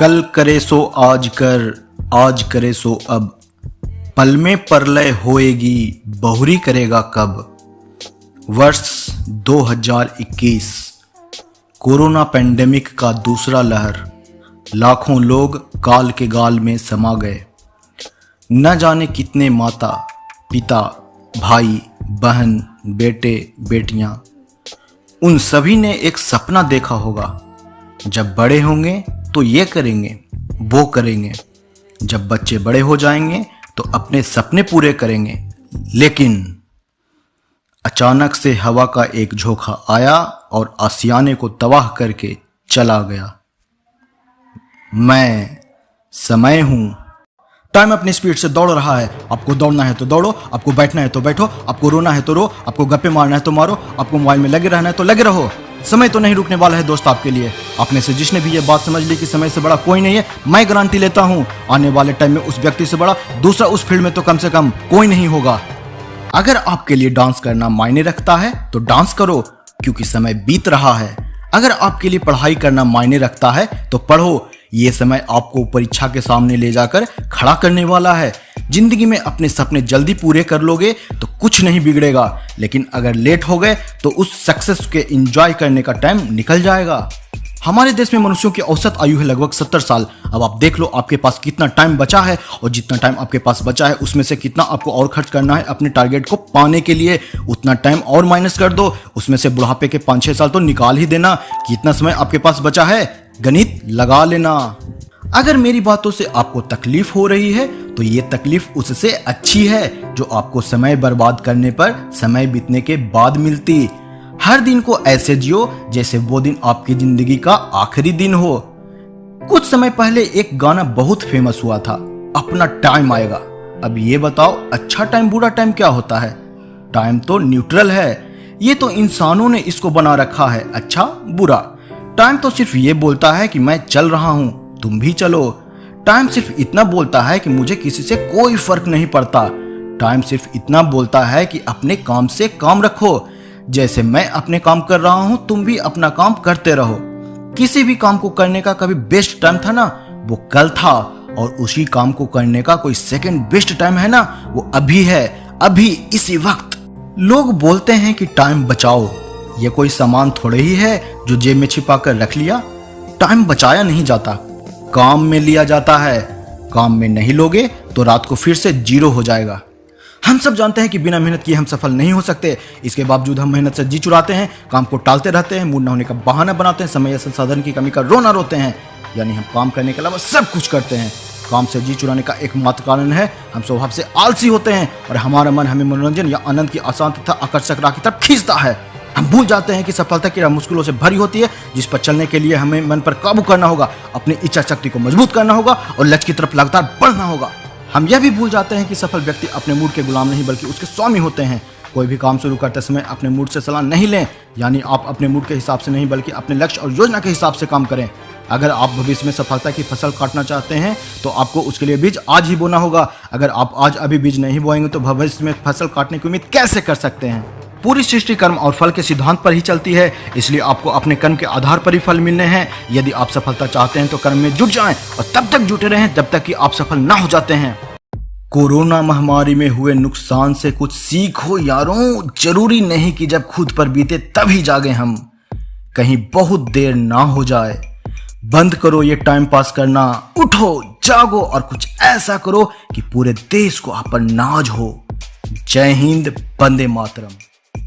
कल करे सो आज करे सो अब, पल में परलय होएगी, बहुरी करेगा कब। वर्ष 2021। कोरोना पेंडेमिक का दूसरा लहर, लाखों लोग काल के गाल में समा गए। न जाने कितने माता पिता, भाई बहन, बेटे बेटियां, उन सभी ने एक सपना देखा होगा, जब बड़े होंगे तो ये करेंगे वो करेंगे, जब बच्चे बड़े हो जाएंगे तो अपने सपने पूरे करेंगे। लेकिन अचानक से हवा का एक झोंका आया और आशियाने को तबाह करके चला गया। मैं समय हूं। टाइम अपनी स्पीड से दौड़ रहा है। आपको दौड़ना है तो दौड़ो, आपको बैठना है तो बैठो, आपको रोना है तो रो, आपको गप्पे मारना है तो मारो, आपको मोबाइल में लगे रहना है तो लगे रहो। समय तो नहीं रुकने वाला है दोस्त आपके लिए। आप में से जिसने भी ये बात समझ ली कि समय से बड़ा कोई नहीं है, मैं गारंटी लेता हूं आने वाले टाइम में उस व्यक्ति से बड़ा दूसरा उस फील्ड में तो कम से कम कोई नहीं होगा। अगर आपके लिए डांस करना मायने रखता है तो डांस करो, क्योंकि समय बीत रहा है। अगर आपके लिए पढ़ाई करना मायने रखता है तो पढ़ो, ये समय आपको परीक्षा के सामने ले जाकर खड़ा करने वाला है। जिंदगी में अपने सपने जल्दी पूरे कर लोगे तो कुछ नहीं बिगड़ेगा, लेकिन अगर लेट हो गए तो उस सक्सेस के एंजॉय करने का टाइम निकल जाएगा। हमारे देश में मनुष्यों की औसत आयु है लगभग 70 साल। अब आप देख लो आपके पास कितना टाइम बचा है, और जितना टाइम आपके पास बचा है उसमें से कितना आपको और खर्च करना है अपने टारगेट को पाने के लिए। उतना टाइम और माइनस कर दो, उसमें से बुढ़ापे के 5-6 साल तो निकाल ही देना। कितना समय आपके पास बचा है, गणित लगा लेना। अगर मेरी बातों से आपको तकलीफ हो रही है तो ये तकलीफ उससे अच्छी है जो आपको समय बर्बाद करने पर समय बीतने के बाद मिलती। हर दिन को ऐसे जियो जैसे वो दिन आपकी जिंदगी का आखिरी दिन हो। कुछ समय पहले एक गाना बहुत फेमस हुआ था, अपना टाइम आएगा। अब ये बताओ, अच्छा टाइम बुरा टाइम क्या होता है? टाइम तो न्यूट्रल है। ये तो इंसानों ने इसको बना रखा है अच्छा बुरा। टाइम तो सिर्फ ये बोलता है कि मैं चल रहा हूं, तुम भी चलो। टाइम सिर्फ इतना बोलता है कि मुझे किसी से कोई फर्क नहीं पड़ता। टाइम सिर्फ इतना बोलता है कि अपने काम से काम रखो। जैसे मैं अपने काम कर रहा हूं, तुम भी अपना काम करते रहो। किसी भी काम को करने का कभी बेस्ट टाइम था ना, वो कल था, और उसी काम को करने का कोई सेकंड बेस्ट टाइम है ना, वो अभी है, अभी इसी वक्त। लोग बोलते हैं कि टाइम बचाओ। ये कोई सामान थोड़े ही है जो जेब में छिपा कर रख लिया। टाइम बचाया नहीं जाता, काम में लिया जाता है। काम में नहीं लोगे तो रात को फिर से जीरो हो जाएगा। हम सब जानते हैं कि बिना मेहनत किए हम सफल नहीं हो सकते। इसके बावजूद हम मेहनत से जी चुराते हैं, काम को टालते रहते हैं, मूड न होने का बहाना बनाते हैं, समय या संसाधन की कमी का रोना रोते हैं। यानी हम काम करने के अलावा सब कुछ करते हैं। काम से जी चुराने का एकमात्र कारण है हम स्वभाव से आलसी होते हैं, और हमारा मन हमें मनोरंजन या आनंद की आसान तथा आकर्षक राह की तरफ खींचता है। हम भूल जाते हैं कि सफलता की राह मुश्किलों से भरी होती है, जिस पर चलने के लिए हमें मन पर काबू करना होगा, अपनी इच्छा शक्ति को मजबूत करना होगा और लक्ष्य की तरफ लगातार बढ़ना होगा। हम यह भी भूल जाते हैं कि सफल व्यक्ति अपने मूड के गुलाम नहीं बल्कि उसके स्वामी होते हैं। कोई भी काम शुरू करते समय अपने मूड से सलाह नहीं लें, यानी आप अपने मूड के हिसाब से नहीं बल्कि अपने लक्ष्य और योजना के हिसाब से काम करें। अगर आप भविष्य में सफलता की फसल काटना चाहते हैं तो आपको उसके लिए बीज आज ही बोना होगा। अगर आप आज अभी बीज नहीं बोएंगे तो भविष्य में फसल काटने की उम्मीद कैसे कर सकते हैं? पूरी सृष्टि कर्म और फल के सिद्धांत पर ही चलती है, इसलिए आपको अपने कर्म के आधार पर ही फल मिलने हैं। यदि आप सफलता चाहते हैं तो कर्म में जुट जाएं और तब तक जुटे रहें जब तक कि आप सफल ना हो जाते हैं। कोरोना महामारी में हुए नुकसान से कुछ सीखो यारों। जरूरी नहीं कि जब खुद पर बीते तभी जागे हम, कहीं बहुत देर ना हो जाए। बंद करो ये टाइम पास करना, उठो जागो और कुछ ऐसा करो कि पूरे देश को आप पर नाज हो। जय हिंद, वंदे मातरम।